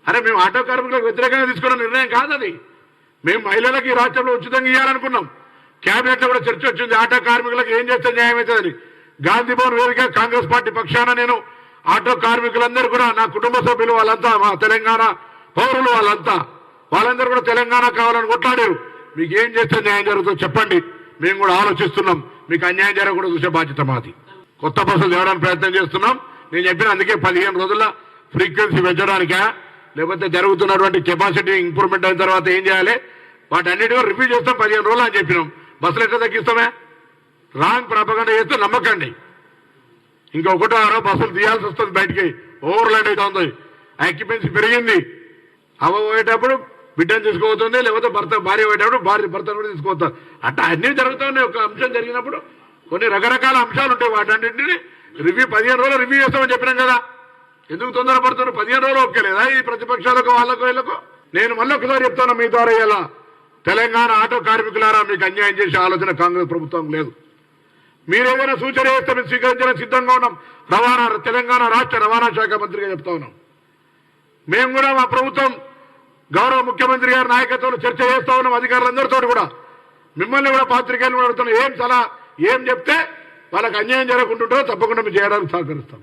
అరే మేము ఆటో కార్మికులకు వ్యతిరేకంగా తీసుకున్న నిర్ణయం కాదది. మేము మహిళలకు ఈ రాష్ట్రంలో ఉచితంగా ఇవ్వాలనుకున్నాం. కేబినెట్ లో కూడా చర్చ వచ్చింది, ఆటో కార్మికులకు ఏం చేస్తే న్యాయం అవుతుందని. గాంధీ భవన్ వేదిక కాంగ్రెస్ పార్టీ పక్షాన నేను ఆటో కార్మికులందరూ కూడా, నా కుటుంబ సభ్యులు వాళ్ళంతా, మా తెలంగాణ పౌరులు వాళ్ళందరూ కూడా తెలంగాణ కావాలని కొట్లాడారు. మీకు ఏం చేస్తే న్యాయం జరుగుతుందో చెప్పండి, మేము కూడా ఆలోచిస్తున్నాం. మీకు అన్యాయం జరగకుండా చూసే బాధ్యత మాది. కొత్త బస్సులు తేవడానికి ప్రయత్నం చేస్తున్నాం. నేను చెప్పిన అందుకే 15 రోజుల్లో ఫ్రీక్వెన్సీ పెంచడానికా, లేకపోతే జరుగుతున్నటువంటి కెపాసిటీ ఇంప్రూవ్మెంట్ అయిన తర్వాత ఏం చేయాలి, వాటన్నిటిగా రివ్యూ చేస్తాం 15 రోజులు అని చెప్పినాం. బస్సులు ఎట్లా తగ్గిస్తామే? రాంగ్ ప్రాపగండ చేస్తే నమ్మకండి. ఇంకొకటో ఆరో బస్సులు తీయాల్సి వస్తుంది, బయటికి ఓవర్లోడ్ అయితే ఉంది, ఆక్యుపెన్సీ పెరిగింది. అవ్వ పోయేటప్పుడు బిడ్డను తీసుకోబోతుంది, లేకపోతే భార్య పోయేటప్పుడు భర్తను కూడా తీసుకోవద్దు. అట్లా అన్నీ జరుగుతున్నాయి. ఒక అంశం జరిగినప్పుడు కొన్ని రకరకాల అంశాలు ఉంటాయి, వాటన్నింటినీ రివ్యూ 15 రోజులు రివ్యూ చేస్తామని చెప్పినాం కదా. ఎందుకు తొందరపడుతున్నారు? 15 రోజులు ఒప్పుకోలేదా ఈ ప్రతిపక్షాలకు, వాళ్ళకు వీళ్ళకు? నేను మళ్ళీ ఒకసారి చెప్తాను మీ ద్వారా, ఇలా తెలంగాణ ఆటో కార్మికులారా, మీకు అన్యాయం చేసే ఆలోచన కాంగ్రెస్ ప్రభుత్వం లేదు. మీరు ఏదైనా సూచన చేస్తే మేము స్వీకరించడానికి సిద్ధంగా ఉన్నాం. తెలంగాణ రాష్ట్ర రవాణా శాఖ మంత్రిగా చెప్తా ఉన్నాం. మేము కూడా మా ప్రభుత్వం గౌరవ ముఖ్యమంత్రి గారి నాయకత్వంలో చర్చ చేస్తా ఉన్నాం అధికారులందరితో కూడా. మిమ్మల్ని కూడా పాత్రికేయులు కూడా అడుగుతున్నాం, ఏం చెప్తే వాళ్ళకి అన్యాయం జరగకుంటుంటో తప్పకుండా మేము చేయడానికి సహకరిస్తాం.